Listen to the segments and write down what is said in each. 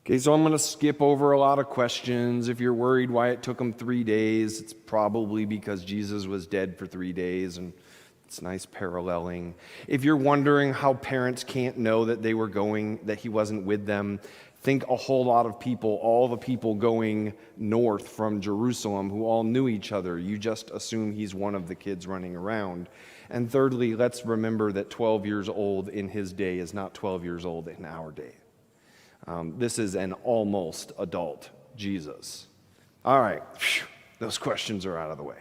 Okay, so I'm going to skip over a lot of questions. If you're worried why it took them 3 days, it's probably because Jesus was dead for 3 days, and it's nice paralleling. If you're wondering how parents can't know that that he wasn't with them, think a whole lot of people, all the people going north from Jerusalem who all knew each other. You just assume he's one of the kids running around. And thirdly, let's remember that 12 years old in his day is not 12 years old in our day. This is an almost adult Jesus. All right, those questions are out of the way.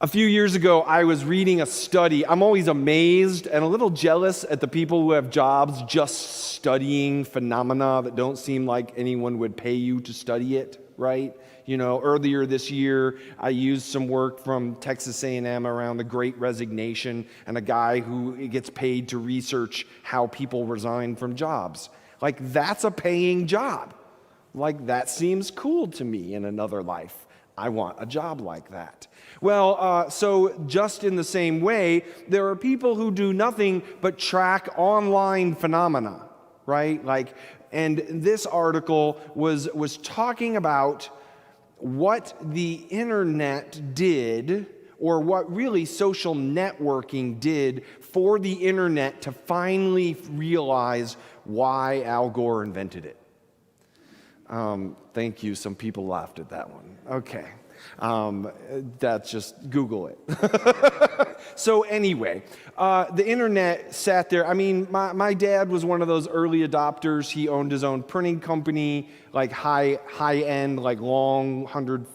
A few years ago, I was reading a study. I'm always amazed and a little jealous at the people who have jobs just studying phenomena that don't seem like anyone would pay you to study it, right? You know, earlier this year, I used some work from Texas A&M around the Great Resignation and a guy who gets paid to research how people resign from jobs. Like, that's a paying job. Like, that seems cool to me in another life. I want a job like that. Well, so just in the same way, there are people who do nothing but track online phenomena, right? Like, and this article was talking about what the internet did, or what really social networking did for the internet to finally realize why Al Gore invented it. Thank you. Some people laughed at that one. Okay. That's just Google it. So anyway, the internet sat there. I mean, my dad was one of those early adopters. He owned his own printing company, like high-end, like long, 100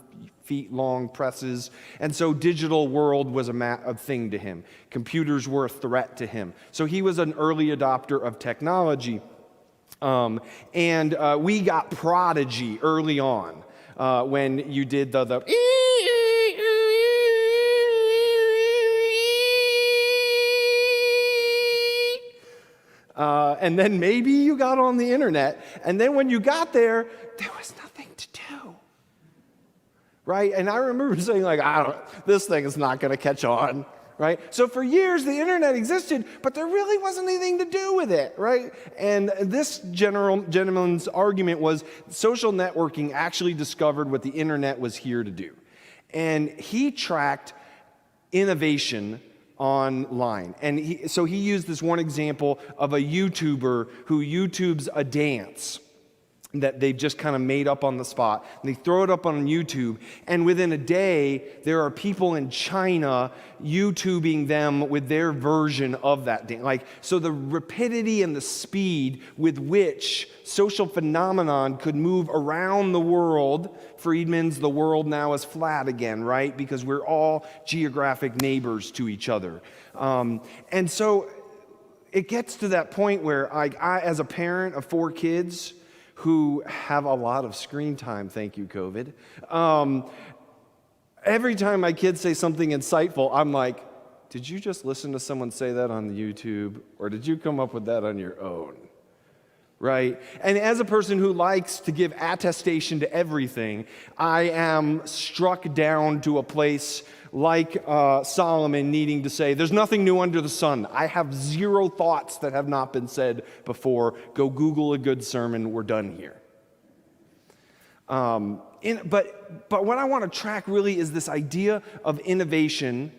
feet long presses. And so digital world was a thing to him. Computers were a threat to him. So he was an early adopter of technology. And we got Prodigy early on when you did the and then maybe you got on the internet, and then when you got there was nothing to do, right? And I remember saying, like, this thing is not going to catch on. Right? So for years, the internet existed, but there really wasn't anything to do with it, right? And this gentleman's argument was social networking actually discovered what the internet was here to do. And he tracked innovation online. And so he used this one example of a YouTuber who YouTubes a dance that they've just kind of made up on the spot. And they throw it up on YouTube, and within a day, there are people in China YouTubing them with their version of that dance. Like, so the rapidity and the speed with which social phenomenon could move around the world. Friedman's "the world now is flat again," right? Because we're all geographic neighbors to each other. And so it gets to that point where, like, I, as a parent of 4 kids, who have a lot of screen time, thank you, COVID. Every time my kids say something insightful, I'm like, did you just listen to someone say that on YouTube, or did you come up with that on your own? Right? And as a person who likes to give attestation to everything, I am struck down to a place like Solomon needing to say, there's nothing new under the sun. I have 0 thoughts that have not been said before. Go Google a good sermon. We're done here. But what I want to track really is this idea of innovation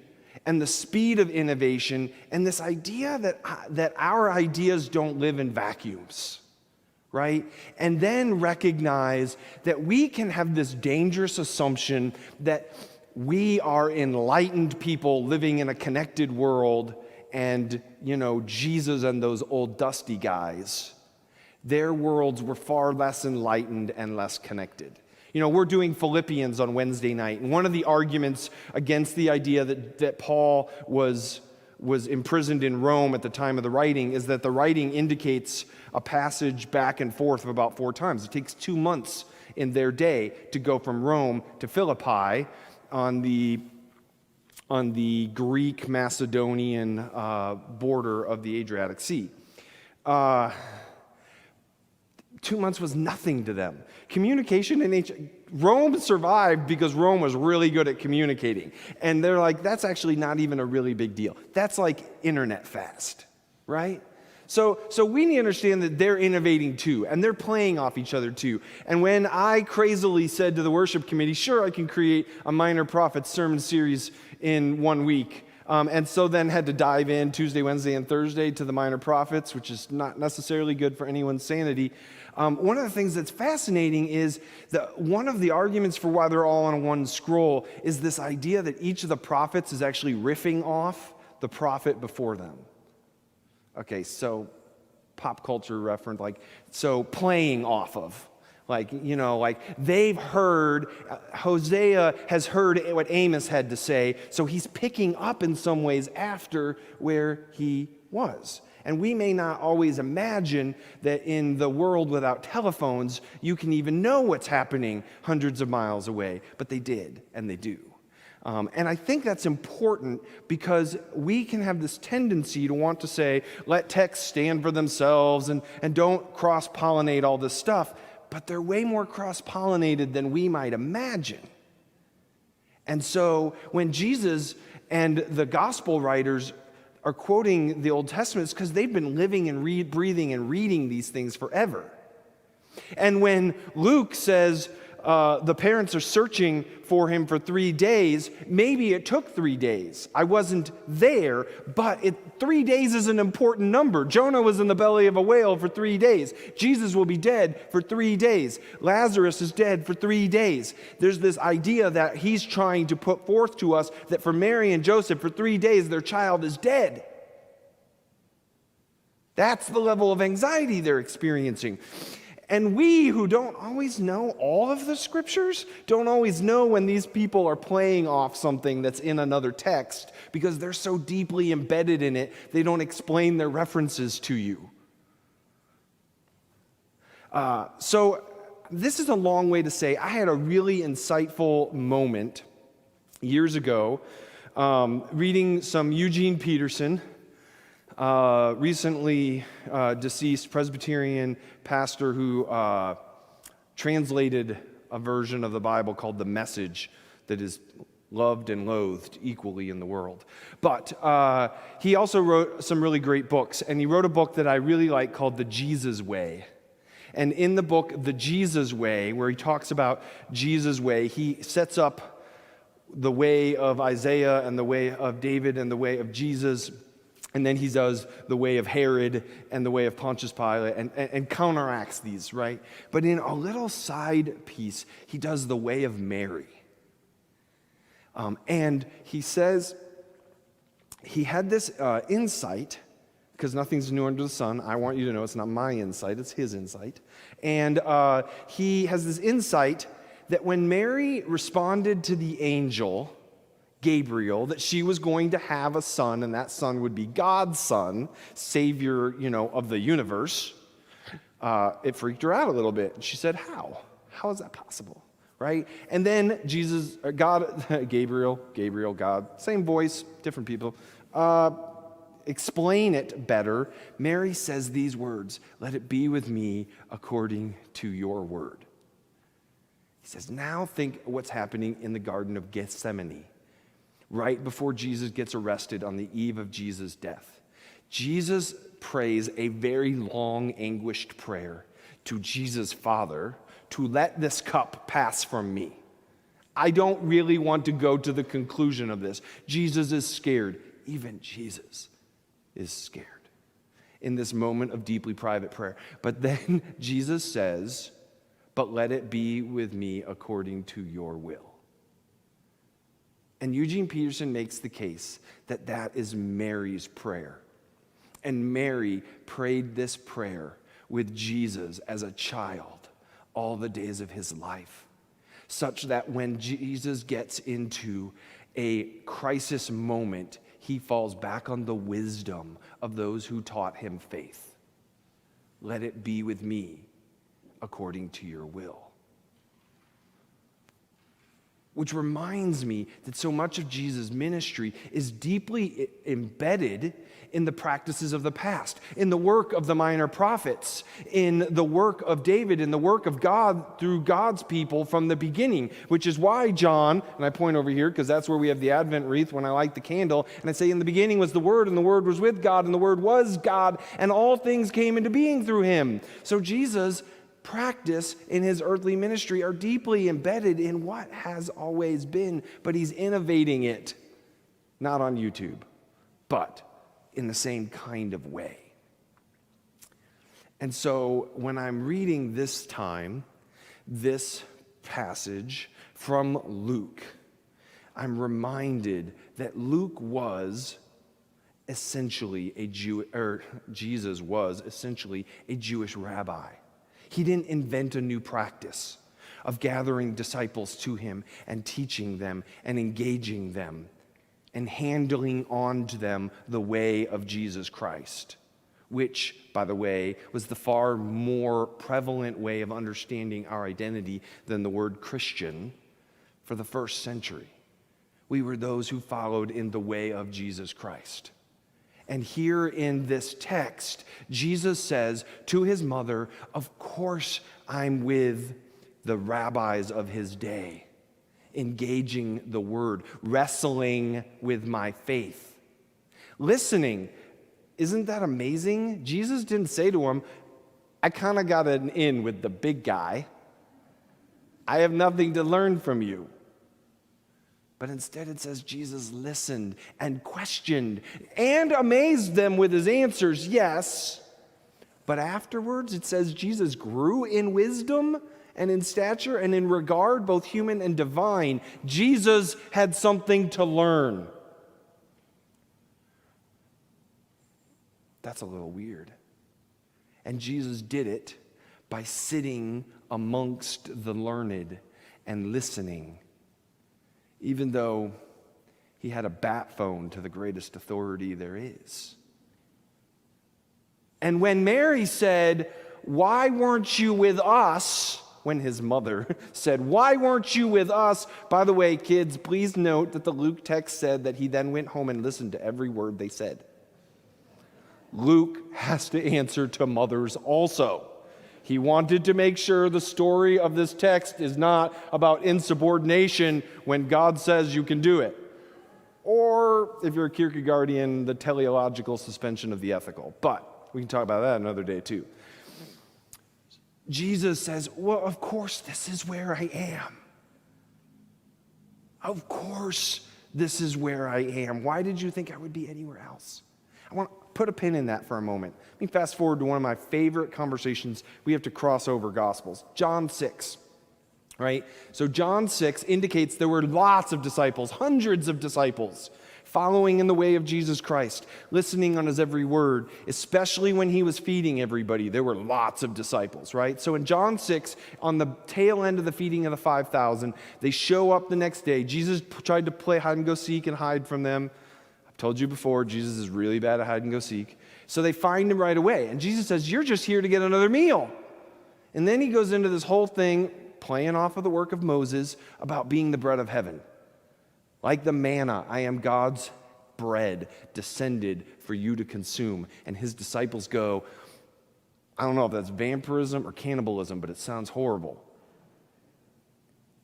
and the speed of innovation, and this idea that our ideas don't live in vacuums. Right? And then recognize that we can have this dangerous assumption that we are enlightened people living in a connected world, and, Jesus and those old dusty guys, their worlds were far less enlightened and less connected. We're doing Philippians on Wednesday night, and one of the arguments against the idea that Paul was imprisoned in Rome at the time of the writing is that the writing indicates a passage back and forth of about 4 times. It takes 2 months in their day to go from Rome to Philippi on the Greek Macedonian border of the Adriatic Sea. 2 months was nothing to them. Communication in ancient Rome survived because Rome was really good at communicating. And they're like, that's actually not even a really big deal. That's like internet fast, right? So we need to understand that they're innovating too, and they're playing off each other too. And when I crazily said to the worship committee, sure, I can create a Minor Prophets sermon series in 1 week, and so then had to dive in Tuesday, Wednesday, and Thursday to the Minor Prophets, which is not necessarily good for anyone's sanity. One of the things that's fascinating is that one of the arguments for why they're all on one scroll is this idea that each of the prophets is actually riffing off the prophet before them. Okay, so pop culture reference, so playing off of. They've heard, Hosea has heard what Amos had to say, so he's picking up in some ways after where he was. And we may not always imagine that in the world without telephones, you can even know what's happening hundreds of miles away, but they did, and they do. And I think that's important because we can have this tendency to want to say, let texts stand for themselves and don't cross-pollinate all this stuff. But they're way more cross-pollinated than we might imagine. And so when Jesus and the gospel writers are quoting the Old Testament, it's because they've been living and breathing and reading these things forever. And when Luke says the parents are searching for him for 3 days, maybe it took 3 days. I wasn't there, but 3 days is an important number. Jonah was in the belly of a whale for 3 days. Jesus will be dead for 3 days. Lazarus is dead for 3 days. There's this idea that he's trying to put forth to us that for Mary and Joseph, for 3 days, their child is dead. That's the level of anxiety they're experiencing. And we who don't always know all of the scriptures, don't always know when these people are playing off something that's in another text because they're so deeply embedded in it, they don't explain their references to you. So this is a long way to say I had a really insightful moment years ago reading some Eugene Peterson, recently deceased Presbyterian pastor who translated a version of the Bible called The Message that is loved and loathed equally in the world. But he also wrote some really great books, and he wrote a book that I really like called The Jesus Way. And in the book, The Jesus Way, where he talks about Jesus' way, he sets up the way of Isaiah and the way of David and the way of Jesus. And then he does the way of Herod and the way of Pontius Pilate and counteracts these, right? But in a little side piece, he does the way of Mary. And he says he had this insight, because nothing's new under the sun. I want you to know it's not my insight, it's his insight. And he has this insight that when Mary responded to the angel Gabriel, that she was going to have a son, and that son would be God's son, Savior, of the universe. It freaked her out a little bit. She said, "How? How is that possible?" Right? And then Jesus, God, Gabriel, God, same voice, different people. Explain it better. Mary says these words: "Let it be with me according to your word." He says, now think what's happening in the Garden of Gethsemane, right before Jesus gets arrested on the eve of Jesus' death. Jesus prays a very long, anguished prayer to Jesus' Father to let this cup pass from me. I don't really want to go to the conclusion of this. Jesus is scared. Even Jesus is scared in this moment of deeply private prayer. But then Jesus says, "But let it be with me according to your will." And Eugene Peterson makes the case that that is Mary's prayer. And Mary prayed this prayer with Jesus as a child all the days of his life, such that when Jesus gets into a crisis moment, he falls back on the wisdom of those who taught him faith. Let it be with me according to your will. which reminds me that so much of Jesus' ministry is deeply embedded in the practices of the past, in the work of the minor prophets, in the work of David, in the work of God through God's people from the beginning, which is why John, and I point over here because that's where we have the Advent wreath when I light the candle, and I say, in the beginning was the Word, and the Word was with God, and the Word was God, and all things came into being through him. So Jesus' practice in his earthly ministry are deeply embedded in what has always been, but he's innovating it, not on YouTube, but in the same kind of way. And so when I'm reading this passage from Luke, I'm reminded that Luke was essentially Jesus was essentially a Jewish rabbi. He didn't invent a new practice of gathering disciples to him and teaching them and engaging them and handling on to them the way of Jesus Christ, which, by the way, was the far more prevalent way of understanding our identity than the word Christian for the first century. We were those who followed in the way of Jesus Christ. And here in this text, Jesus says to his mother, of course I'm with the rabbis of his day, engaging the word, wrestling with my faith. Listening, isn't that amazing? Jesus didn't say to him, I kind of got an in with the big guy. I have nothing to learn from you. But instead it says Jesus listened and questioned and amazed them with his answers, yes. But afterwards it says Jesus grew in wisdom and in stature and in regard, both human and divine. Jesus had something to learn. That's a little weird. And Jesus did it by sitting amongst the learned and listening, even though he had a bat phone to the greatest authority there is. And when Mary said, why weren't you with us? When his mother said, why weren't you with us? By the way, kids, please note that the Luke text said that he then went home and listened to every word they said. Luke has to answer to mothers also. He wanted to make sure the story of this text is not about insubordination when God says you can do it. Or, if you're a Kierkegaardian, the teleological suspension of the ethical. But we can talk about that another day too. Jesus says, well, of course this is where I am. Of course this is where I am. Why did you think I would be anywhere else? I want to put a pin in that for a moment. Let me fast forward to one of my favorite conversations. We have to cross over Gospels. John 6, right? So John 6 indicates there were lots of disciples, hundreds of disciples, following in the way of Jesus Christ, listening on his every word, especially when he was feeding everybody. There were lots of disciples, right? So in John 6, on the tail end of the feeding of the 5,000, they show up the next day. Jesus tried to play hide and go seek and hide from them. I've told you before, Jesus is really bad at hide and go seek. So they find him right away. And Jesus says, you're just here to get another meal. And then he goes into this whole thing, playing off of the work of Moses, about being the bread of heaven. Like the manna, I am God's bread descended for you to consume. And his disciples go, I don't know if that's vampirism or cannibalism, but it sounds horrible.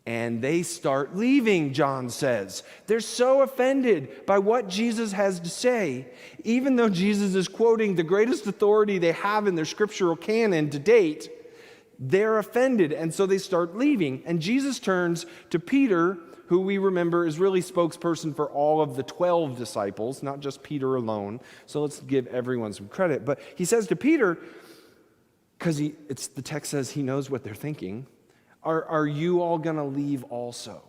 And they start leaving, John says. They're so offended by what Jesus has to say, even though Jesus is quoting the greatest authority they have in their scriptural canon to date. They're offended, and so they start leaving. And Jesus turns to Peter, who we remember is really spokesperson for all of the 12 disciples, not just Peter alone. So let's give everyone some credit. But he says to Peter, because the text says he knows what they're thinking, are you all going to leave also?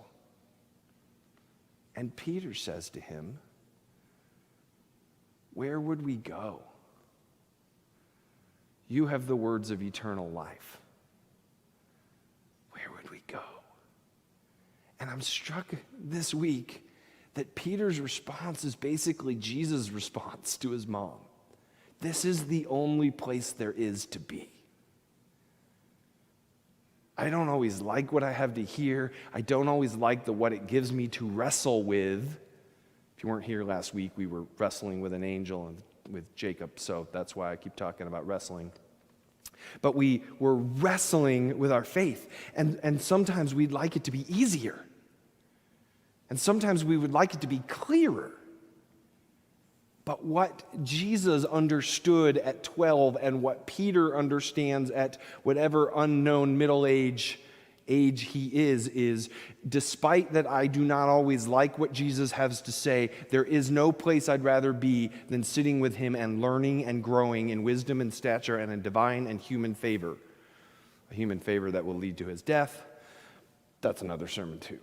And Peter says to him, where would we go? You have the words of eternal life. Where would we go? And I'm struck this week that Peter's response is basically Jesus' response to his mom. This is the only place there is to be. I don't always like what I have to hear. I don't always like what it gives me to wrestle with. If you weren't here last week, we were wrestling with an angel and with Jacob, so that's why I keep talking about wrestling. But we were wrestling with our faith, and sometimes we'd like it to be easier. And sometimes we would like it to be clearer. But what Jesus understood at 12 and what Peter understands at whatever unknown middle age he is despite that I do not always like what Jesus has to say, there is no place I'd rather be than sitting with him and learning and growing in wisdom and stature and in divine and human favor. A human favor that will lead to his death. That's another sermon too.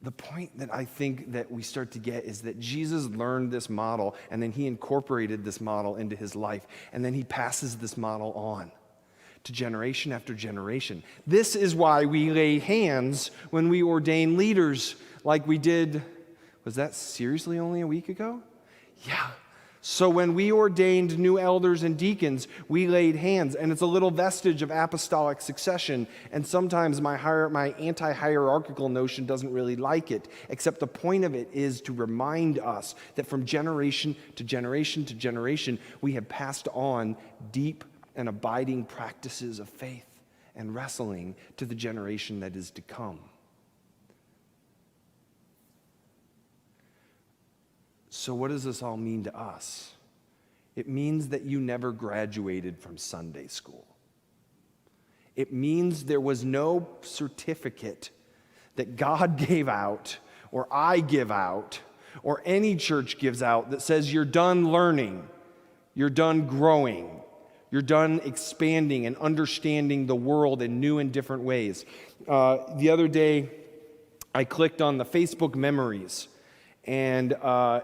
The point that I think that we start to get is that Jesus learned this model and then he incorporated this model into his life and then he passes this model on to generation after generation. This is why we lay hands when we ordain leaders like we did, was that seriously only a week ago? Yeah. So when we ordained new elders and deacons, we laid hands, and it's a little vestige of apostolic succession, and sometimes my anti-hierarchical notion doesn't really like it, except the point of it is to remind us that from generation to generation to generation, we have passed on deep and abiding practices of faith and wrestling to the generation that is to come. So what does this all mean to us? It means that you never graduated from Sunday school. It means there was no certificate that God gave out, or I give out, or any church gives out that says you're done learning, you're done growing, you're done expanding and understanding the world in new and different ways. The other day, I clicked on the Facebook memories, and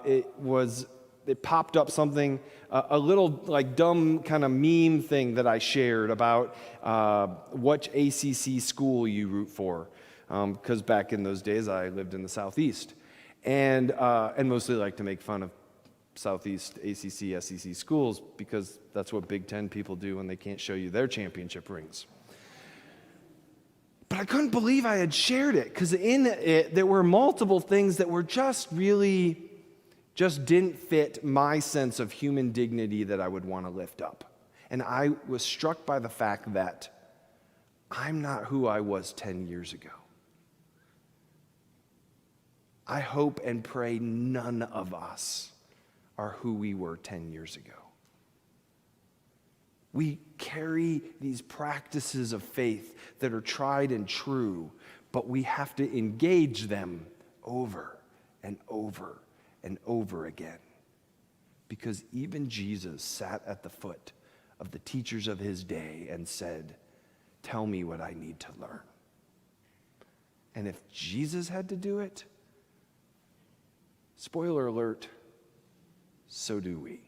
it popped up something, a little like dumb kind of meme thing that I shared about what ACC school you root for, because back in those days I lived in the Southeast, and mostly like to make fun of Southeast ACC, SEC schools because that's what Big Ten people do when they can't show you their championship rings. But I couldn't believe I had shared it because in it there were multiple things that were just didn't fit my sense of human dignity that I would want to lift up. And I was struck by the fact that I'm not who I was 10 years ago. I hope and pray none of us are who we were 10 years ago. We carry these practices of faith that are tried and true, but we have to engage them over and over and over again. Because even Jesus sat at the foot of the teachers of his day and said, "Tell me what I need to learn." And if Jesus had to do it, spoiler alert, so do we.